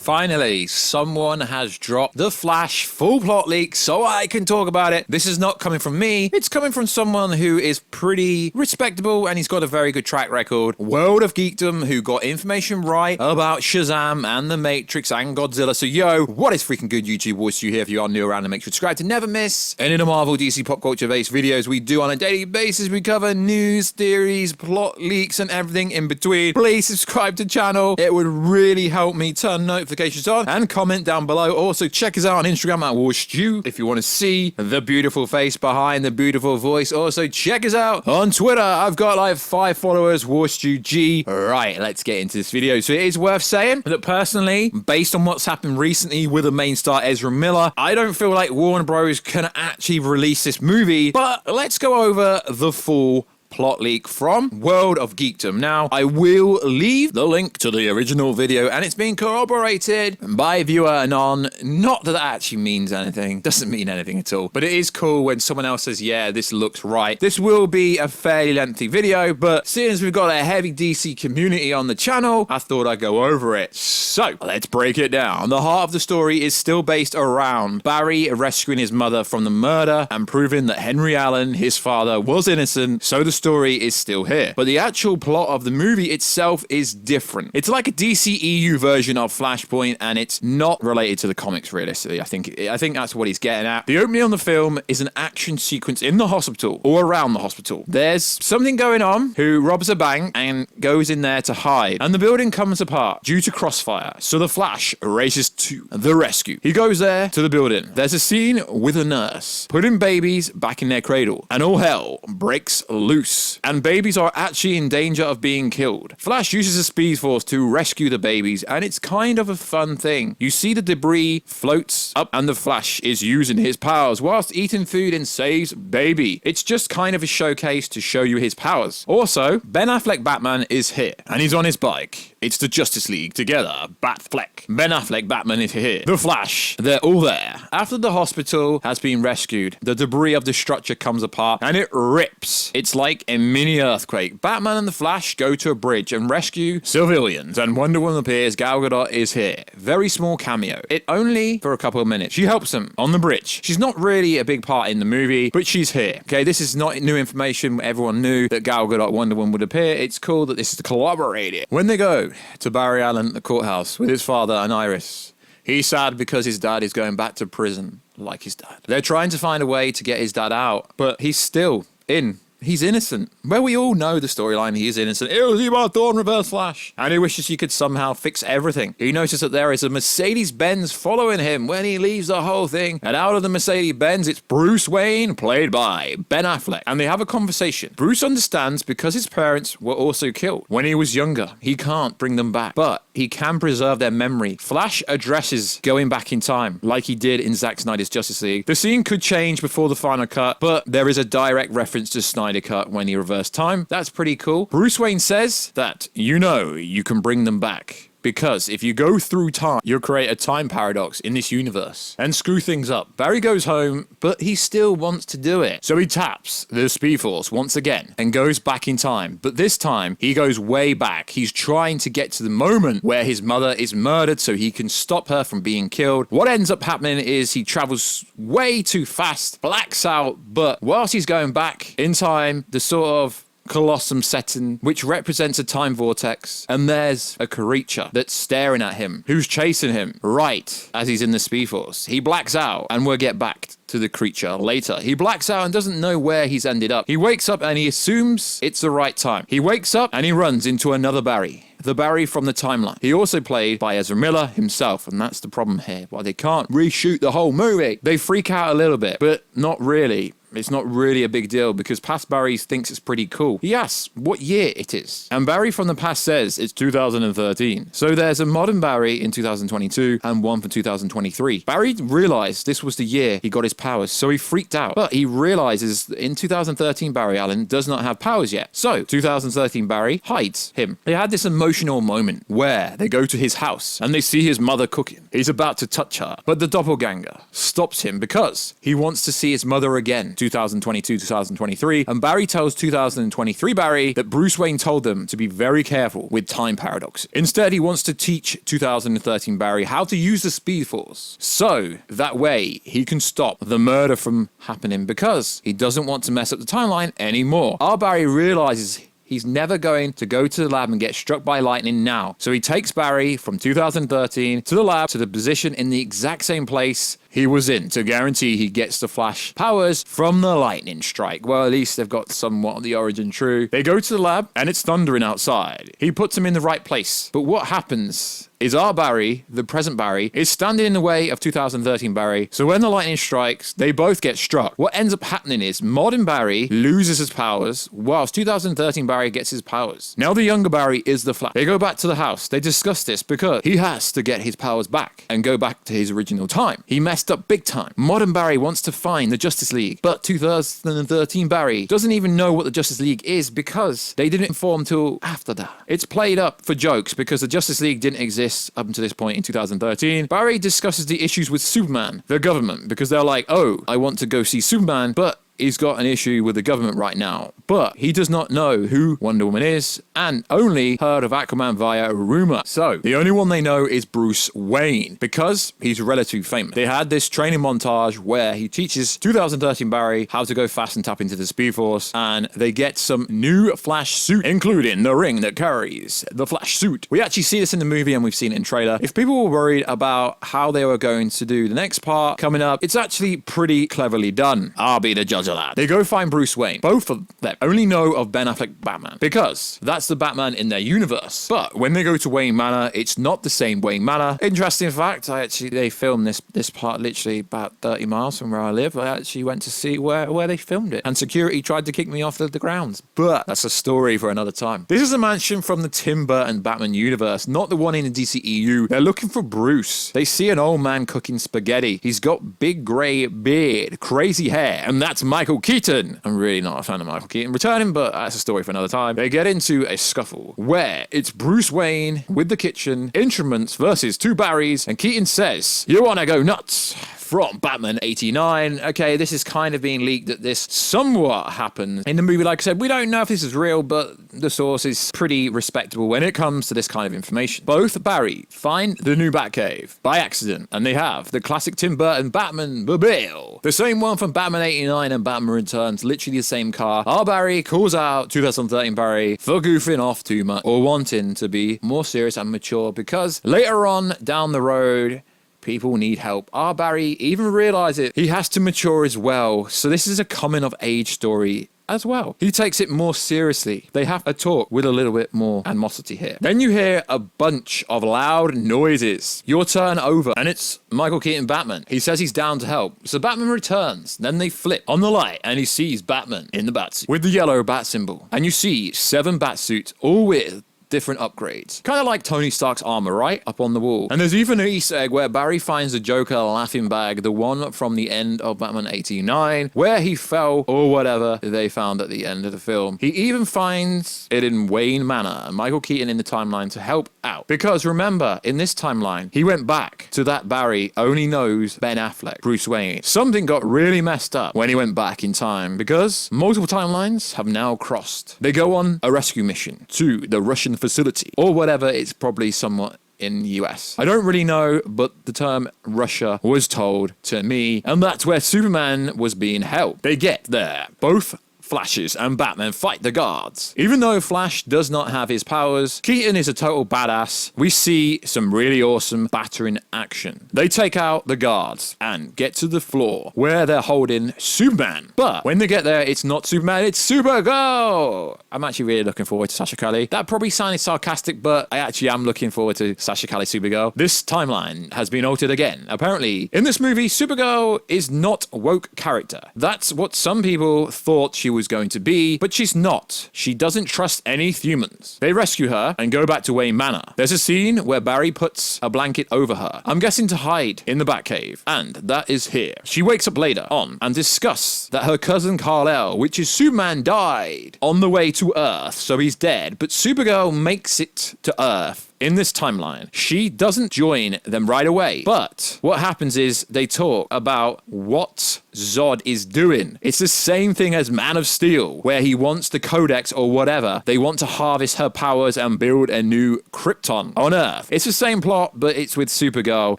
Finally, someone has dropped the Flash full plot leak so I can talk about it. This is not coming from me. It's coming from someone who is pretty respectable and he's got a very good track record. World of Geekdom, who got information right about Shazam and The Matrix and Godzilla. So yo, what is freaking good, YouTube? Warstu here. If you are new around, and make sure to subscribe to never miss any of the Marvel, DC, pop culture based videos we do on a daily basis. We cover news, theories, plot leaks and everything in between. Please subscribe to the channel. It would really help me. Turn notifications on and comment down below. Also check us out on Instagram at Warstu if you want to see the beautiful face behind the beautiful voice. Also check us out on Twitter. I've got like 5 followers, Warstu G. Right, let's get into this video. So it is worth saying that personally, based on what's happened recently with the main star Ezra Miller, I don't feel like Warner Bros can actually release this movie, but let's go over the full plot leak from World of Geekdom. Now, I will leave the link to the original video, and it's been corroborated by viewer Anon. Not that actually means anything. Doesn't mean anything at all. But it is cool when someone else says, yeah, this looks right. This will be a fairly lengthy video, but seeing as we've got a heavy DC community on the channel, I thought I'd go over it. So, let's break it down. The heart of the story is still based around Barry rescuing his mother from the murder and proving that Henry Allen, his father, was innocent, so the story is still here. But the actual plot of the movie itself is different. It's like a DCEU version of Flashpoint, and it's not related to the comics realistically. I think that's what he's getting at. The opening on the film is an action sequence in the hospital or around the hospital. There's something going on who robs a bank and goes in there to hide, and the building comes apart due to crossfire. So the Flash races to the rescue. He goes there to the building. There's a scene with a nurse putting babies back in their cradle, and all hell breaks loose. And babies are actually in danger of being killed. Flash uses a speed force to rescue the babies, and it's kind of a fun thing. You see the debris floats up and the Flash is using his powers whilst eating food and saves baby. It's just kind of a showcase to show you his powers. Also, Ben Affleck Batman is here, and he's on his bike. It's the Justice League together, Batfleck. Ben Affleck Batman is here. The Flash, they're all there. After the hospital has been rescued, the debris of the structure comes apart and it rips. It's like a mini earthquake. Batman and the Flash go to a bridge and rescue civilians, and Wonder Woman appears. Gal Gadot is here. Very small cameo. It only for a couple of minutes. She helps them on the bridge. She's not really a big part in the movie, but she's here. Okay, this is not new information. Everyone knew that Gal Gadot, Wonder Woman would appear. It's cool that this is collaborated. When they go to Barry Allen at the courthouse with his father and Iris, he's sad because his dad is going back to prison like his dad. They're trying to find a way to get his dad out, but he's still in. He's innocent. Well, we all know the storyline. He is innocent. It was my Thorn Reverse Flash. And he wishes he could somehow fix everything. He notices that there is a Mercedes-Benz following him when he leaves the whole thing. And out of the Mercedes-Benz, it's Bruce Wayne, played by Ben Affleck. And they have a conversation. Bruce understands because his parents were also killed when he was younger. He can't bring them back, but he can preserve their memory. Flash addresses going back in time, like he did in Zack Snyder's Justice League. The scene could change before the final cut, but there is a direct reference to Snyder cut when he reversed time. That's pretty cool. Bruce Wayne says that, you can bring them back. Because if you go through time, you'll create a time paradox in this universe and screw things up. Barry goes home, but he still wants to do it. So he taps the Speed Force once again and goes back in time. But this time, he goes way back. He's trying to get to the moment where his mother is murdered so he can stop her from being killed. What ends up happening is he travels way too fast, blacks out, but whilst he's going back in time, the sort of Colossum setting, which represents a time vortex, and there's a creature that's staring at him, who's chasing him right as he's in the Speed Force. He blacks out, and we'll get back to the creature later. He blacks out and doesn't know where he's ended up. He wakes up and he assumes it's the right time. He wakes up and he runs into another Barry. The Barry from the timeline. He also played by Ezra Miller himself, and that's the problem here. Why they can't reshoot the whole movie. They freak out a little bit, but not really. It's not really a big deal because past Barry thinks it's pretty cool. He asks what year it is, and Barry from the past says it's 2013. So there's a modern Barry in 2022 and one for 2023. Barry realized this was the year he got his powers, so he freaked out. But he realizes that in 2013 Barry Allen does not have powers yet. So 2013 Barry hides him. They had this emotional moment where they go to his house and they see his mother cooking. He's about to touch her, but the doppelganger stops him because he wants to see his mother again, 2022, 2023, and Barry tells 2023 Barry that Bruce Wayne told them to be very careful with time paradox. Instead, he wants to teach 2013 Barry how to use the Speed Force, so that way he can stop the murder from happening because he doesn't want to mess up the timeline anymore. Our Barry realizes he's never going to go to the lab and get struck by lightning now. So he takes Barry from 2013 to the lab to the position in the exact same place he was in to guarantee he gets the Flash powers from the lightning strike. Well, at least they've got somewhat of the origin true. They go to the lab and it's thundering outside. He puts him in the right place. But what happens is our Barry, the present Barry, is standing in the way of 2013 Barry. So when the lightning strikes, they both get struck. What ends up happening is modern Barry loses his powers, whilst 2013 Barry gets his powers. Now the younger Barry is the Flash. They go back to the house. They discuss this because he has to get his powers back and go back to his original time. He messed up big time. Modern Barry wants to find the Justice League, but 2013 Barry doesn't even know what the Justice League is because they didn't inform till after that. It's played up for jokes because the Justice League didn't exist up until this point in 2013. Barry discusses the issues with Superman, the government, because they're like, oh, I want to go see Superman, but he's got an issue with the government right now. But he does not know who Wonder Woman is and only heard of Aquaman via rumor. So the only one they know is Bruce Wayne because he's relatively famous. They had this training montage where he teaches 2013 Barry how to go fast and tap into the Speed Force, and they get some new Flash suit, including the ring that carries the Flash suit. We actually see this in the movie and we've seen it in trailer. If people were worried about how they were going to do the next part coming up, it's actually pretty cleverly done. I'll be the judge of that. They go find Bruce Wayne. Both of them only know of Ben Affleck Batman because that's the Batman in their universe. But when they go to Wayne Manor, it's not the same Wayne Manor. Interesting fact, they filmed this part literally about 30 miles from where I live. I actually went to see where they filmed it, and security tried to kick me off the grounds. But that's a story for another time. This is a mansion from the Tim Burton Batman universe, not the one in the DCEU. They're looking for Bruce. They see an old man cooking spaghetti. He's got big grey beard, crazy hair, and that's Michael Keaton. I'm really not a fan of Michael Keaton returning, but that's a story for another time. They get into a scuffle where it's Bruce Wayne with the kitchen instruments versus two Barrys, and Keaton says, "You wanna go nuts?" From Batman 89. Okay, this is kind of being leaked that this somewhat happened in the movie. Like I said, we don't know if this is real, but the source is pretty respectable when it comes to this kind of information. Both Barry find the new Batcave by accident, and they have the classic Tim Burton Batman Mobile, the same one from Batman 89 and Batman Returns, literally the same car. Our Barry calls out 2013 Barry for goofing off too much or wanting to be more serious and mature because later on down the road, people need help. Our Barry even realizes he has to mature as well. So this is a coming of age story as well. He takes it more seriously. They have a talk with a little bit more animosity here. Then you hear a bunch of loud noises. Your turn over, and it's Michael Keaton Batman. He says he's down to help. So Batman returns. Then they flip on the light, and he sees Batman in the batsuit with the yellow bat symbol. And you see 7 batsuits, all with different upgrades. Kind of like Tony Stark's armor, right? Up on the wall. And there's even an Easter egg where Barry finds the Joker laughing bag, the one from the end of Batman 89, where he fell or whatever they found at the end of the film. He even finds it in Wayne Manor and Michael Keaton in the timeline to help out. Because remember, in this timeline, he went back to that Barry only knows Ben Affleck, Bruce Wayne. Something got really messed up when he went back in time because multiple timelines have now crossed. They go on a rescue mission to the Russian facility or whatever. It's probably somewhat in the US. I don't really know, but the term Russia was told to me, and that's where Superman was being held. They get there. Both Flashes and Batman fight the guards. Even though Flash does not have his powers, Keaton is a total badass. We see some really awesome battering action. They take out the guards and get to the floor where they're holding Superman. But when they get there, it's not Superman, it's Supergirl. I'm actually really looking forward to Sasha Calle. That probably sounded sarcastic, but I actually am looking forward to Sasha Calle Supergirl. This timeline has been altered again. Apparently, in this movie, Supergirl is not a woke character. That's what some people thought she was going to be, but she's not. She doesn't trust any humans. They rescue her and go back to Wayne Manor. There's a scene where Barry puts a blanket over her. I'm guessing to hide in the Batcave, and that is here. She wakes up later on and discusses that her cousin Kal-El, which is Superman, died on the way to Earth, so he's dead, but Supergirl makes it to Earth in this timeline. She doesn't join them right away, but what happens is they talk about what Zod is doing. It's the same thing as Man of Steel, where he wants the Codex or whatever. They want to harvest her powers and build a new Krypton on Earth. It's the same plot, but it's with Supergirl,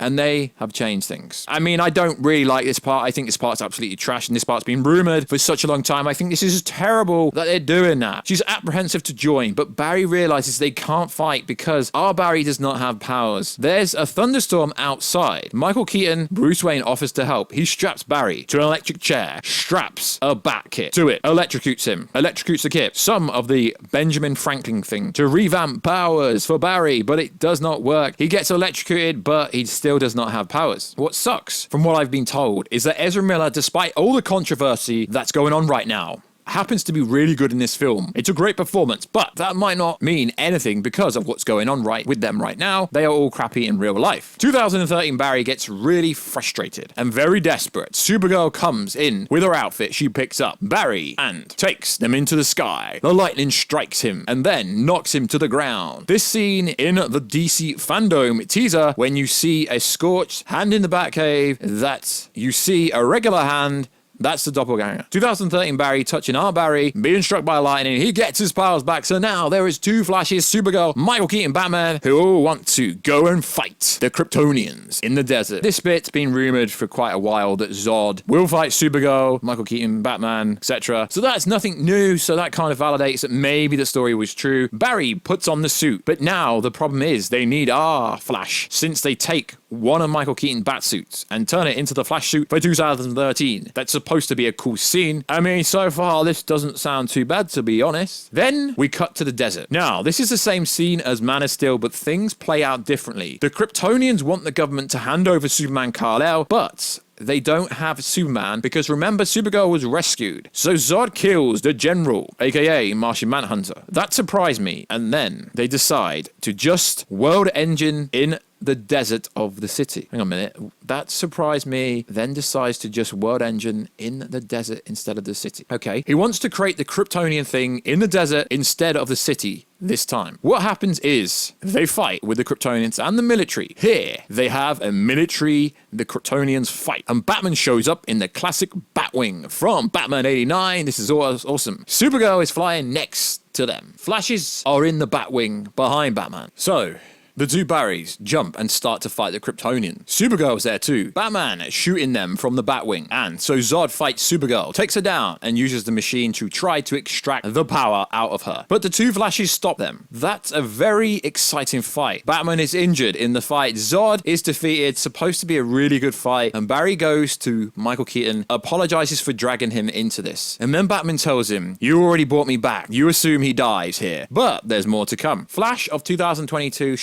and they have changed things. I mean, I don't really like this part. I think this part's absolutely trash, and this part's been rumored for such a long time. I think this is terrible that they're doing that. She's apprehensive to join, but Barry realizes they can't fight because our Barry does not have powers. There's a thunderstorm outside. Michael Keaton, Bruce Wayne, offers to help. He straps Barry to an electric chair, straps a bat kit to it, electrocutes him, electrocutes the kit. Some of the Benjamin Franklin thing to revamp powers for Barry, but it does not work. He gets electrocuted, but he still does not have powers. What sucks, from what I've been told, is that Ezra Miller, despite all the controversy that's going on right now, happens to be really good in this film. It's a great performance, but that might not mean anything because of what's going on with them right now. They are all crappy in real life. 2013 Barry gets really frustrated and very desperate. Supergirl comes in with her outfit she picks up Barry and takes them into the sky. The lightning strikes him and then knocks him to the ground. This scene in the DC fandom teaser, when you see a scorched hand in the Batcave, that you see a regular hand, that's the doppelganger. 2013 Barry touching our Barry, being struck by lightning. He gets his powers back. So now there is two Flashes, Supergirl, Michael Keaton, Batman, who all want to go and fight the Kryptonians in the desert. This bit's been rumored for quite a while that Zod will fight Supergirl, Michael Keaton, Batman, etc. So that's nothing new. So that kind of validates that maybe the story was true. Barry puts on the suit, but now the problem is they need our Flash, since they take one of Michael Keaton's bat suits and turn it into the Flash suit for 2013. That's supposed to be a cool scene. I mean, so far this doesn't sound too bad, to be honest. Then we cut to the desert. Now, this is the same scene as Man of Steel, but things play out differently. The Kryptonians want the government to hand over Superman Kal-El, but they don't have Superman because, remember, Supergirl was rescued. So Zod kills the general, aka Martian Manhunter. That surprised me. And then they decide to just world engine in the desert of the city. Hang on a minute. That surprised me. Then decides to just world engine in the desert instead of the city. Okay. He wants to create the Kryptonian thing in the desert instead of the city this time. What happens is they fight with the Kryptonians and the military. Here, they have a military, the Kryptonians fight. And Batman shows up in the classic Batwing from Batman 89. This is awesome. Supergirl is flying next to them. Flashes are in the Batwing behind Batman. So the two Barrys jump and start to fight the Kryptonians. Supergirl's there too. Batman is shooting them from the Batwing. And so Zod fights Supergirl, takes her down, and uses the machine to try to extract the power out of her. But the two Flashes stop them. That's a very exciting fight. Batman is injured in the fight. Zod is defeated. Supposed to be a really good fight. And Barry goes to Michael Keaton, apologizes for dragging him into this. And then Batman tells him, "You already brought me back. You assume he dies here. But there's more to come." Flash of 2022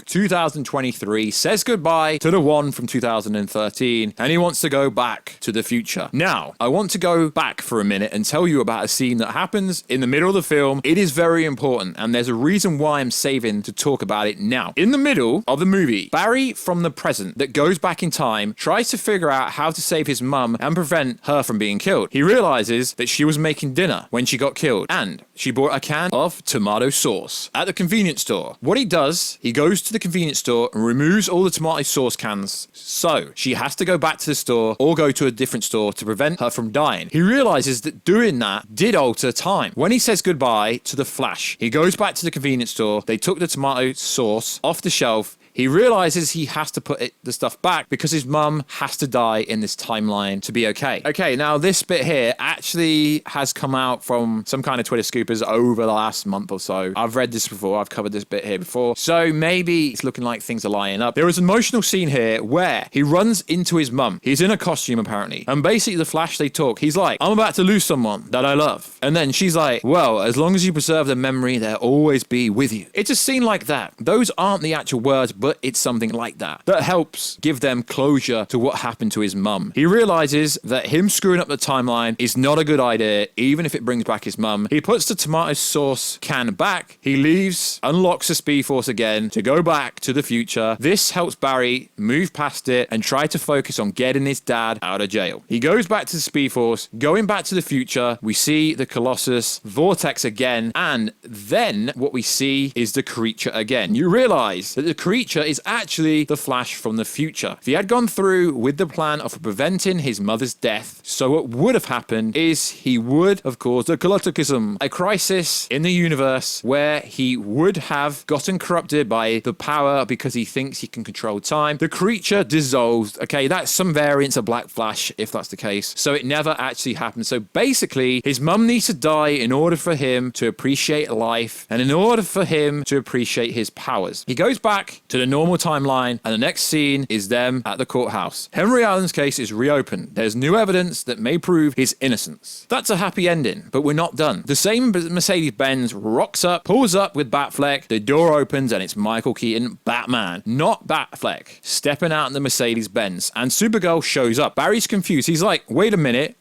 2023 says goodbye to the one from 2013, and he wants to go back to the future. Now, I want to go back for a minute and tell you about a scene that happens in the middle of the film. It is very important, and there's a reason why I'm saving to talk about it now. In the middle of the movie, Barry from the present that goes back in time tries to figure out how to save his mum and prevent her from being killed. He realizes that she was making dinner when she got killed, and she bought a can of tomato sauce at the convenience store. What he does, he goes to the convenience store and removes all the tomato sauce cans. So she has to go back to the store or go to a different store to prevent her from dying. He realizes that doing that did alter time. When he says goodbye to the Flash, he goes back to the convenience store. They took the tomato sauce off the shelf. He realizes he has to put the stuff back because his mum has to die in this timeline to be okay. Okay, now this bit here actually has come out from some kind of Twitter scoopers over the last month or so. I've read this before. I've covered this bit here before. So maybe it's looking like things are lining up. There is an emotional scene here where he runs into his mum. He's in a costume apparently. And basically the Flash, they talk. He's like, "I'm about to lose someone that I love." And then she's like, "Well, as long as you preserve the memory, they'll always be with you." It's a scene like that. Those aren't the actual words, but it's something like that helps give them closure to what happened to his mum. He realizes that him screwing up the timeline is not a good idea, even if it brings back his mum. He puts the tomato sauce can back. He leaves, unlocks the Speed Force again to go back to the future. This helps Barry move past it and try to focus on getting his dad out of jail. He goes back to the Speed Force, going back to the future. We see the Colossus Vortex again, and then what we see is the creature again. You realize that the creature is actually the Flash from the future. If he had gone through with the plan of preventing his mother's death, so what would have happened is he would have caused a cataclysm, a crisis in the universe where he would have gotten corrupted by the power because he thinks he can control time. The creature dissolves. Okay, that's some variants of Black Flash, if that's the case. So it never actually happened. So basically, his mum needs to die in order for him to appreciate life and in order for him to appreciate his powers. He goes back to the normal timeline, and the next scene is them at the courthouse. Henry Allen's case is reopened. There's new evidence that may prove his innocence. That's a happy ending, but we're not done. The same Mercedes-Benz rocks up, pulls up with Batfleck, the door opens, and it's Michael Keaton, Batman, not Batfleck, stepping out in the Mercedes-Benz, and Supergirl shows up. Barry's confused. He's like, wait a minute,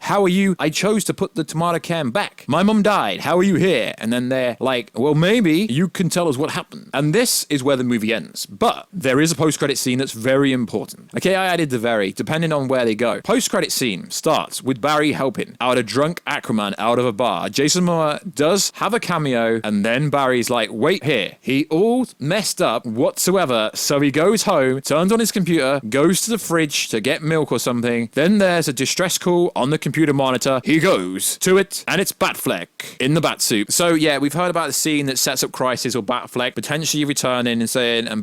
how are you? I chose to put the tomato can back. My mum died. How are you here? And then they're like, well, maybe you can tell us what happened. And this is where the movie ends. But there is a post-credit scene that's very important. Okay, I added the very, depending on where they go. Post-credit scene starts with Barry helping out a drunk Aquaman out of a bar. Jason Momoa does have a cameo, and then Barry's like, wait here. He all messed up whatsoever, so he goes home, turns on his computer, goes to the fridge to get milk or something. Then there's a distress call on the computer monitor. He goes to it, and it's Batfleck in the Batsuit. So yeah, we've heard about the scene that sets up Crisis or Batfleck potentially returning and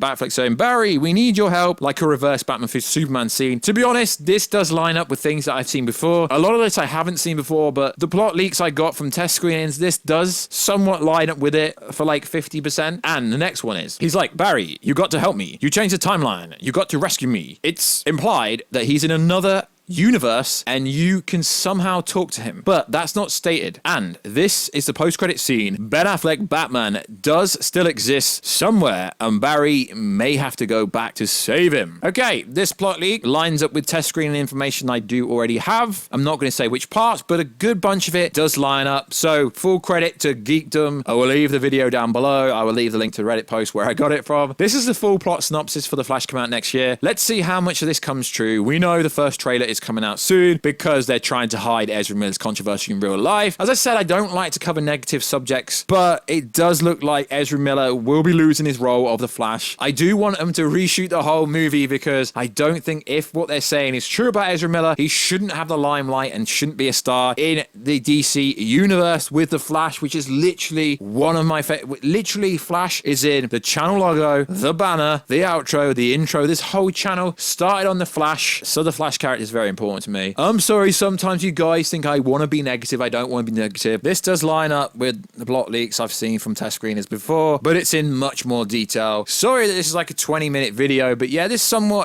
Batfleck saying, Barry, we need your help, like a reverse Batman v Superman scene. To be honest, this does line up with things that I've seen before. A lot of this I haven't seen before, but the plot leaks I got from test screenings, this does somewhat line up with it for like 50%. And the next one is, he's like, Barry, you got to help me. You changed the timeline. You got to rescue me. It's implied that he's in another universe and you can somehow talk to him, but that's not stated. And this is the post-credit scene. Ben Affleck Batman does still exist somewhere, and Barry may have to go back to save him. Okay, this plot leak lines up with test screening information I do already have. I'm not going to say which parts, but a good bunch of it does line up. So full credit to Geekdom. I will leave the video down below. I will leave the link to the Reddit post where I got it from. This is the full plot synopsis for The Flash come out next year. Let's see how much of this comes true. We know the first trailer is coming out soon because they're trying to hide Ezra Miller's controversy in real life. As I said, I don't like to cover negative subjects, but it does look like Ezra Miller will be losing his role of the Flash. I do want them to reshoot the whole movie because I don't think if what they're saying is true about Ezra Miller, he shouldn't have the limelight and shouldn't be a star in the DC universe with the Flash, which is literally one of my favorite. Literally, Flash is in the channel logo, the banner, the outro, the intro. This whole channel started on the Flash, so the Flash character is very important to me. I'm sorry, sometimes you guys think I want to be negative. I don't want to be negative. This does line up with the plot leaks I've seen from test screeners before, but it's in much more detail. Sorry that this is like a 20-minute video, but yeah, this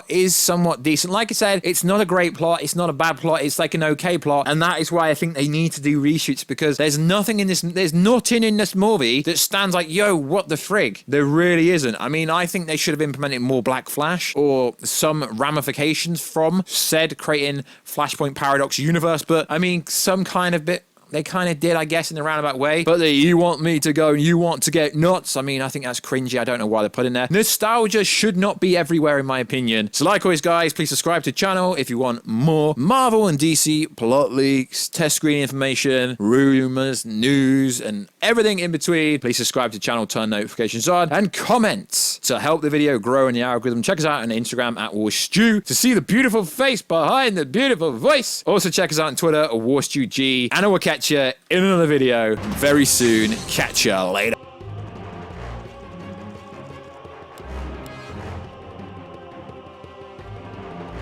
is somewhat decent. Like I said, it's not a great plot. It's not a bad plot. It's like an okay plot, and that is why I think they need to do reshoots, because there's nothing in this movie that stands like, yo, what the frig? There really isn't. I mean, I think they should have implemented more Black Flash or some ramifications from said creating Flashpoint Paradox universe, but I mean, some kind of bit they kind of did, I guess, in a roundabout way. But you want me to go and you want to get nuts. I mean, I think that's cringy. I don't know why they put in there. Nostalgia should not be everywhere, in my opinion. So like always, guys, please subscribe to the channel if you want more Marvel and DC plot leaks, test screen information, rumors, news, and everything in between. Please subscribe to the channel, turn notifications on, and comment to help the video grow in the algorithm. Check us out on Instagram at Warstu to see the beautiful face behind the beautiful voice. Also, check us out on Twitter at WarstuG, and I will catch you in another video very soon. Catch you later.